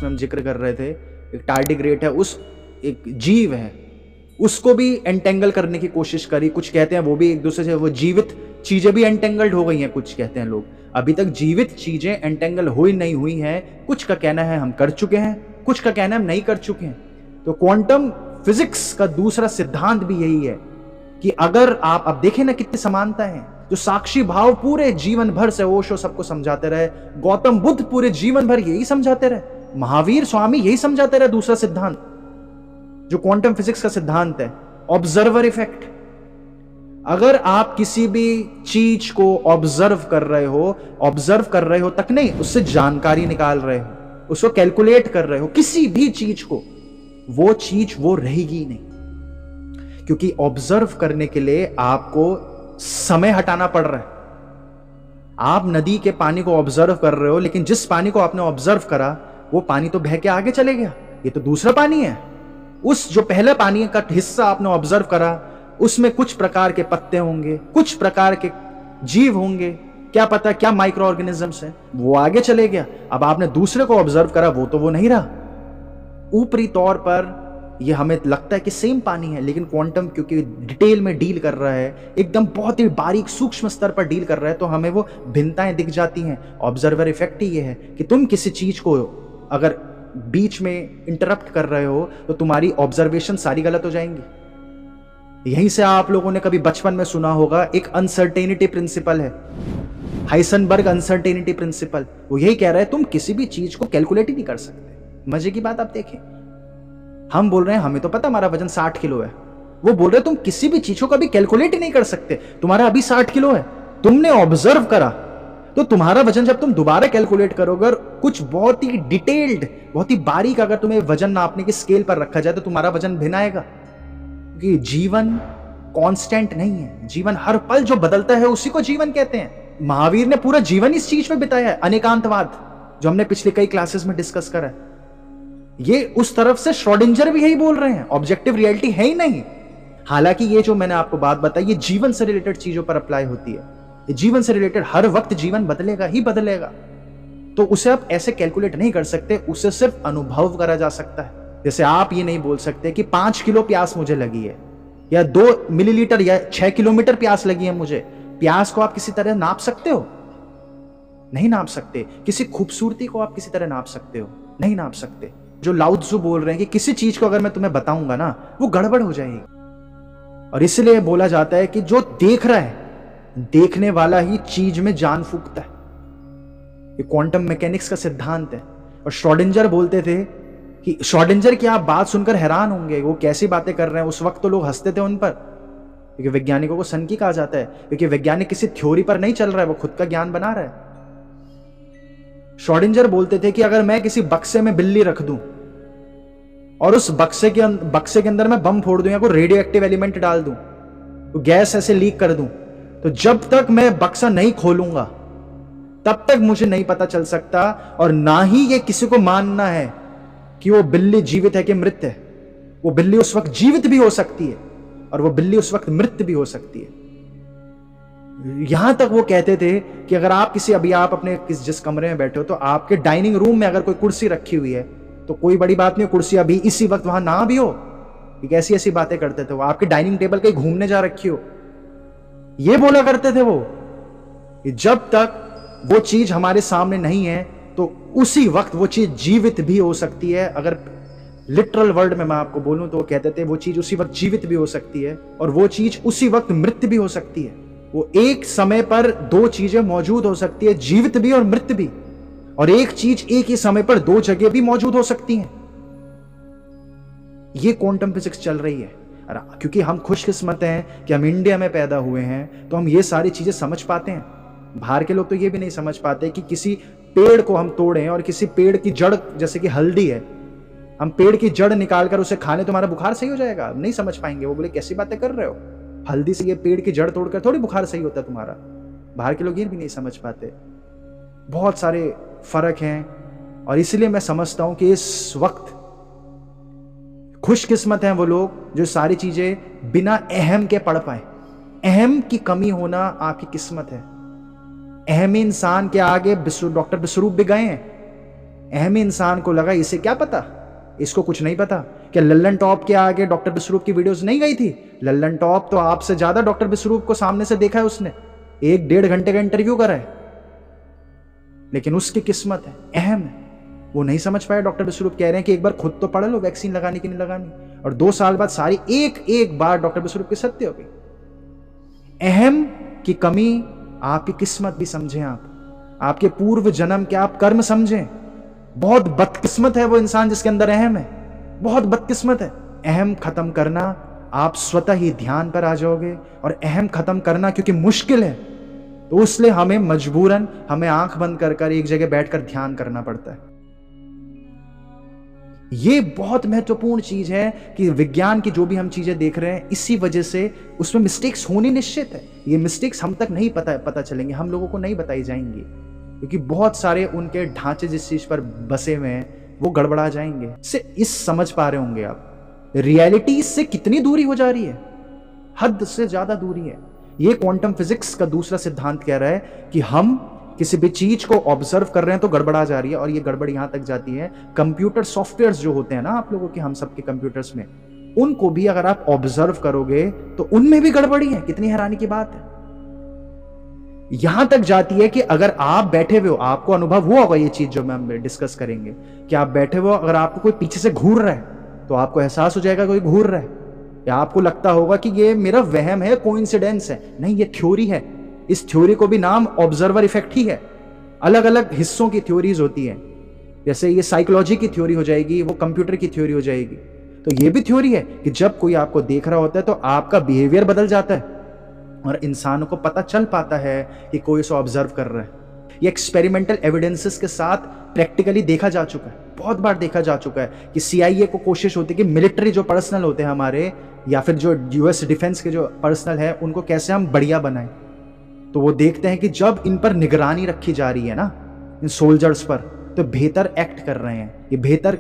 हम जिक्र कर रहे थे, एक टार्डिग्रेड है, उस एक जीव है, उसको भी एंटेंगल करने की कोशिश करी। कुछ कहते हैं वो भी एक दूसरे से, वो जीवित चीजें भी एंटेंगल्ड हो गई हैं, कुछ कहते हैं लोग। अभी तक जीवित चीजें एंटेंगल हुई नहीं हुई हैं। कुछ का कहना है हम कर चुके हैं, कुछ का कहना है हम नहीं कर चुके हैं। तो क्वांटम फिजिक्स का दूसरा सिद्धांत भी यही है कि अगर आप, अब देखें ना कितनी समानता है। जो साक्षी भाव पूरे जीवन भर से ओशो सबको समझाते रहे, गौतम बुद्ध पूरे जीवन भर यही समझाते रहे, महावीर स्वामी यही समझाते रहे। दूसरा सिद्धांत जो क्वांटम फिजिक्स का सिद्धांत है, ऑब्जर्वर इफेक्ट। अगर आप किसी भी चीज को ऑब्जर्व कर रहे हो तक नहीं, उससे जानकारी निकाल रहे हो, उसको कैलकुलेट कर रहे हो, किसी भी चीज को, वो चीज वो रहेगी नहीं। क्योंकि ऑब्जर्व करने के लिए आपको समय हटाना पड़ रहा है। आप नदी के पानी को ऑब्जर्व कर रहे हो, लेकिन जिस पानी को आपने ऑब्जर्व करा वो पानी तो बह के आगे चले गया, ये तो दूसरा पानी है। उस जो पहले पानी का हिस्सा आपने ऑब्जर्व करा, उसमें कुछ प्रकार के पत्ते होंगे, कुछ प्रकार के जीव होंगे, क्या पता क्या माइक्रो ऑर्गेनिजम्स है, वो आगे चले गया। अब आपने दूसरे को ऑब्जर्व करा, वो तो वो नहीं रहा। ऊपरी तौर पर ये हमें लगता है कि सेम पानी है, लेकिन क्वांटम क्योंकि डिटेल में डील कर रहा है, एकदम बहुत ही बारीक सूक्ष्म स्तर पर डील कर रहा है, तो हमें वो भिन्नताएं दिख जाती हैं। ऑब्जर्वर इफेक्ट ही ये है कि तुम किसी चीज को अगर बीच में इंटरप्ट कर रहे हो तो तुम्हारी ऑब्जर्वेशन सारी गलत हो जाएंगी। यहीं से आप लोगों ने कभी बचपन में सुना होगा, एक अनसर्टेनिटी प्रिंसिपल है, हाइसेनबर्ग अनसर्टेनिटी प्रिंसिपल। वो यही कह रहा है तुम किसी भी चीज को कैलकुलेट ही नहीं कर सकते। मजे की बात आप देखें, हम बोल रहे हैं हमें तो पता हमारा वजन 60 किलो है, वो बोल रहे तुम किसी भी चीज को कभी कैलकुलेट ही नहीं कर सकते, तुम्हारा अभी 60 किलो है, तुमने ऑब्जर्व करा, तो तुम्हारा वजन जब तुम दोबारा कैलकुलेट करोगे, कुछ बहुत ही डिटेल्ड, बहुत ही बारीक अगर तुम्हें वजन नापने की स्केल पर रखा जाए तो तुम्हारा वजन भिन्न आएगा। क्योंकि जीवन कांस्टेंट नहीं है, जीवन हर पल जो बदलता है उसी को जीवन कहते हैं। महावीर ने पूरा जीवन इस चीज में बिताया है, अनेकांतवाद, जो हमने पिछले कई क्लासेस में डिस्कस करा है। ये उस तरफ से श्रोडिंजर भी यही बोल रहे हैं, ऑब्जेक्टिव रियलिटी है ही नहीं। हालांकि ये जो मैंने आपको बात बताई, ये जीवन से रिलेटेड चीजों पर अप्लाई होती है। ये जीवन से रिलेटेड, हर वक्त जीवन बदलेगा ही बदलेगा, तो उसे आप ऐसे कैलकुलेट नहीं कर सकते, उसे सिर्फ अनुभव करा जा सकता है। जैसे आप ये नहीं बोल सकते कि 5 किलो प्यास मुझे लगी है, या 2 मिलीलीटर या 6 किलोमीटर प्यास लगी है मुझे। प्यास को आप किसी तरह नाप सकते हो? नहीं नाप सकते। किसी खूबसूरती को आप किसी तरह नाप सकते हो? नहीं नाप सकते। जो लाओ त्सु बोल रहे हैं कि किसी चीज को अगर मैं तुम्हें बताऊंगा ना, वो गड़बड़ हो जाएगी। और इसलिए बोला जाता है कि जो देख रहा है, देखने वाला ही चीज में जान फूंकता है। ये क्वांटम मैकेनिक्स का सिद्धांत है। और श्रोडिंजर बोलते थे कि, श्रोडिंजर की आप बात सुनकर हैरान होंगे, वो कैसी बातें कर रहे हैं। उस वक्त तो लोग हंसते थे उन पर, क्योंकि वैज्ञानिकों को सनकी कहा जाता है, क्योंकि वैज्ञानिक किसी थ्योरी पर नहीं चल रहा है, वो खुद का ज्ञान बना रहा है। श्रोडिंजर बोलते थे कि अगर मैं किसी बक्से में बिल्ली रख दूं और उस बक्से के अंदर मैं बम फोड़ दूं या कोई रेडियो एक्टिव एलिमेंट डाल दूं, तो गैस ऐसे लीक कर दूं, तो जब तक मैं बक्सा नहीं खोलूंगा तब तक मुझे नहीं पता चल सकता, और ना ही ये किसी को मानना है कि वो बिल्ली जीवित है कि मृत है। वो बिल्ली उस वक्त जीवित भी हो सकती है और वो बिल्ली उस वक्त मृत भी हो सकती है। यहां तक वो कहते थे कि अगर आप अभी आप अपने जिस कमरे में बैठे हो, तो आपके डाइनिंग रूम में अगर कोई कुर्सी रखी हुई है तो कोई बड़ी बात नहीं, कुर्सी अभी इसी वक्त वहां ना भी हो। ऐसी ऐसी बातें करते थे वो। आपके डाइनिंग टेबल कहीं घूमने जा रखी हो, ये बोला करते थे वो, कि जब तक वो चीज हमारे सामने नहीं है तो उसी वक्त वो चीज जीवित भी हो सकती है। अगर लिटरल वर्ड में मैं आपको बोलूं तो वो कहते थे वो चीज उसी वक्त जीवित भी हो सकती है और वो चीज उसी वक्त मृत भी हो सकती है। वो एक समय पर 2 चीजें मौजूद हो सकती है, जीवित भी और मृत भी। और एक चीज एक ही समय पर 2 जगह भी मौजूद हो सकती हैं। ये क्वांटम फिजिक्स चल रही है। क्योंकि हम खुशकिस्मत हैं कि हम इंडिया में पैदा हुए हैं, तो हम ये सारी चीजें समझ पाते हैं। बाहर के लोग तो ये भी नहीं समझ पाते कि किसी पेड़ को हम तोड़ें और किसी पेड़ की जड़, जैसे कि हल्दी है, हम पेड़ की जड़ निकालकर उसे खाने तो हमारा बुखार सही हो जाएगा। नहीं समझ पाएंगे। वो बोले कैसी बातें कर रहे हो, हल्दी से ये पेड़ की जड़ तोड़कर थोड़ी बुखार सही होता है तुम्हारा। बाहर के लोग ये भी नहीं समझ पाते। बहुत सारे फर्क हैं, और इसलिए मैं समझता हूं कि इस वक्त खुशकिस्मत हैं वो लोग जो सारी चीजें बिना अहम के पढ़ पाए। अहम की कमी होना आपकी किस्मत है। अहम इंसान के आगे डॉक्टर विश्वरूप भी गए हैं, अहम इंसान को लगा इसे क्या पता, इसको कुछ नहीं पता। क्या लल्लन टॉप के आगे डॉक्टर विश्वरूप की वीडियोस नहीं गई थी? लल्लन टॉप तो आपसे ज्यादा डॉक्टर विश्वरूप को सामने से देखा है उसने, 1-1.5 घंटे का इंटरव्यू करा है। लेकिन उसकी किस्मत है, अहम है, वो नहीं समझ पाया। डॉक्टर विश्वरूप कह रहे हैं कि एक बार खुद तो पढ़ लो वैक्सीन लगानी कि नहीं लगानी, और 2 साल बाद सारी एक बार डॉक्टर विश्वरूप की सत्य हो गई। अहम की कमी आपकी किस्मत भी समझें, आपके पूर्व जन्म के आप कर्म समझें। बहुत बदकिस्मत है वो इंसान जिसके अंदर अहम है, बहुत बदकिस्मत है। अहम खत्म करना, आप स्वतः ही ध्यान पर आ जाओगे। और अहम खत्म करना क्योंकि मुश्किल है, तो इसलिए हमें मजबूरन हमें आंख बंद कर एक जगह बैठकर ध्यान करना पड़ता है। ये बहुत महत्वपूर्ण चीज है कि विज्ञान की जो भी हम चीजें देख रहे हैं, इसी वजह से उसमें मिस्टेक्स होनी निश्चित है। ये मिस्टेक्स हम तक नहीं पता चलेंगे, हम लोगों को नहीं बताई जाएंगी, क्योंकि बहुत सारे उनके ढांचे जिस चीज पर बसे हुए हैं वो गड़बड़ा जाएंगे। इस समझ पा रहे होंगे आप, रियलिटी से कितनी दूरी हो जा रही है, हद से ज्यादा दूरी है। ये क्वांटम फिजिक्स का दूसरा सिद्धांत कह रहा है कि हम किसी भी चीज को ऑब्जर्व कर रहे हैं तो गड़बड़ा जा रही है, और ये गड़बड़ यहां तक जाती है कंप्यूटर सॉफ्टवेयर्स जो होते हैं ना आप लोगों के, हम सबके कंप्यूटर्स में, उनको भी अगर आप ऑब्जर्व करोगे तो उनमें भी गड़बड़ी है। कितनी हैरानी की बात है। यहां तक जाती है कि अगर आप बैठे हुए हो, आपको अनुभव हुआ होगा ये चीज जो मैं डिस्कस करेंगे, कि आप बैठे हुए हो, अगर आपको कोई पीछे से घूर रहा है तो आपको एहसास हो जाएगा कोई घूर रहा है, या आपको लगता होगा कि ये मेरा वहम है, कोइंसिडेंस है। नहीं, ये थ्योरी है। इस थ्योरी को भी नाम ऑब्जर्वर इफेक्ट ही है। अलग अलग हिस्सों की थ्योरीज होती हैं, जैसे ये साइकोलॉजी की थ्योरी हो जाएगी, वो कंप्यूटर की थ्योरी हो जाएगी। तो ये भी थ्योरी है कि जब कोई आपको देख रहा होता है तो आपका बिहेवियर बदल जाता है, और इंसानों को पता चल पाता है कि कोई इसे ऑब्जर्व कर रहा है। ये एक्सपेरिमेंटल एविडेंसेस के साथ प्रैक्टिकली देखा जा चुका है, बहुत बार देखा जा चुका है कि CIA को कोशिश होती है कि मिलिट्री जो पर्सनल होते हैं हमारे, या फिर जो US डिफेंस के जो पर्सनल है, उनको कैसे हम बढ़िया बनाएं। तो वो देखते हैं कि जब इन पर निगरानी रखी जा रही है ना, इन सोल्जर्स पर, तो बेहतर एक्ट कर रहे हैं, ये बेहतर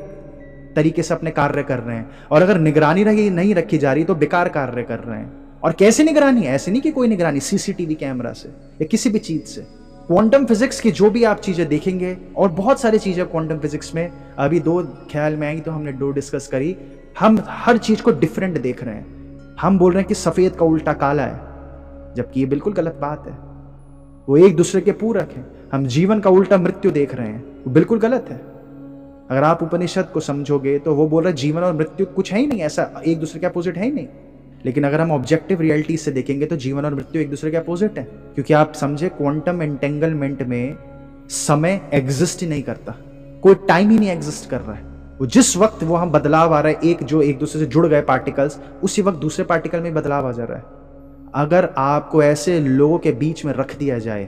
तरीके से अपने कार्य कर रहे हैं। और अगर निगरानी नहीं रखी जा रही तो बेकार कार्य कर रहे हैं। और कैसे निगरानी? ऐसे नहीं कि कोई निगरानी CCTV कैमरा से या किसी भी चीज से। क्वांटम फिजिक्स की जो भी आप चीजें देखेंगे, और बहुत सारी चीजें क्वांटम फिजिक्स में, अभी 2 ख्याल में आई तो हमने 2 डिस्कस करी। हम हर चीज को डिफरेंट देख रहे हैं। हम बोल रहे हैं कि सफेद का उल्टा काला है, जबकि ये बिल्कुल गलत बात है। वो एक दूसरे के पूरक हैं। हम जीवन का उल्टा मृत्यु देख रहे हैं, वो बिल्कुल गलत है। अगर आप उपनिषद को समझोगे तो वो बोल रहे हैं जीवन और मृत्यु कुछ है ही नहीं, ऐसा एक दूसरे के अपोजिट है ही नहीं। लेकिन अगर हम ऑब्जेक्टिव रियलिटी से देखेंगे तो जीवन और मृत्यु एक दूसरे के अपोजिट है, क्योंकि आप समझे क्वांटम एंटेंगलमेंट में समय एग्जिस्ट ही नहीं करता, कोई टाइम ही नहीं एग्जिस्ट कर रहा है। वो जिस वक्त वो हम बदलाव आ रहा है, एक दूसरे से जुड़ गए पार्टिकल्स, उसी वक्त दूसरे पार्टिकल में बदलाव आ जा रहा है। अगर आपको ऐसे लोगों के बीच में रख दिया जाए,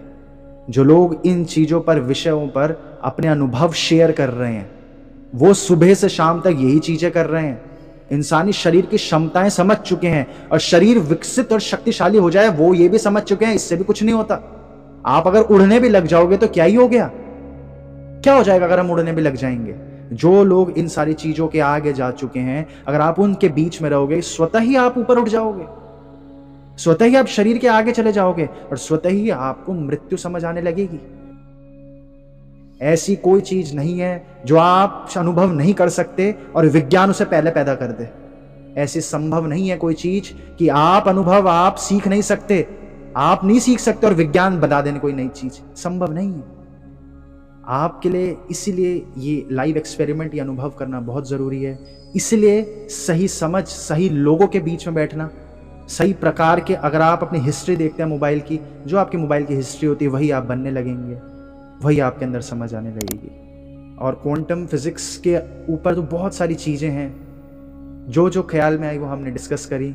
जो लोग इन चीजों पर, विषयों पर अपने अनुभव शेयर कर रहे हैं, वो सुबह से शाम तक यही चीजें कर रहे हैं, इंसानी शरीर की क्षमताएं समझ चुके हैं, और शरीर विकसित और शक्तिशाली हो जाए वो ये भी समझ चुके हैं, इससे भी कुछ नहीं होता। आप अगर उड़ने भी लग जाओगे तो क्या ही हो गया, क्या हो जाएगा अगर हम उड़ने भी लग जाएंगे? जो लोग इन सारी चीजों के आगे जा चुके हैं, अगर आप उनके बीच में रहोगे, स्वतः ही आप ऊपर उठ जाओगे, स्वतः ही आप शरीर के आगे चले जाओगे, और स्वतः ही आपको मृत्यु समझ आने लगेगी। ऐसी कोई चीज नहीं है जो आप अनुभव नहीं कर सकते और विज्ञान उसे पहले पैदा कर दे। ऐसी संभव नहीं है कोई चीज कि आप अनुभव आप सीख नहीं सकते, आप नहीं सीख सकते और विज्ञान बता देने कोई नई चीज, संभव नहीं है आपके लिए। इसीलिए ये लाइव एक्सपेरिमेंट, ये अनुभव करना बहुत जरूरी है। इसलिए सही समझ, सही लोगों के बीच में बैठना, सही प्रकार के, अगर आप अपनी हिस्ट्री देखते हैं मोबाइल की, जो आपकी मोबाइल की हिस्ट्री होती है वही आप बनने लगेंगे, वही आपके अंदर समझ आने लगेगी। और क्वांटम फिजिक्स के ऊपर तो बहुत सारी चीज़ें हैं, जो ख्याल में आई वो हमने डिस्कस करी।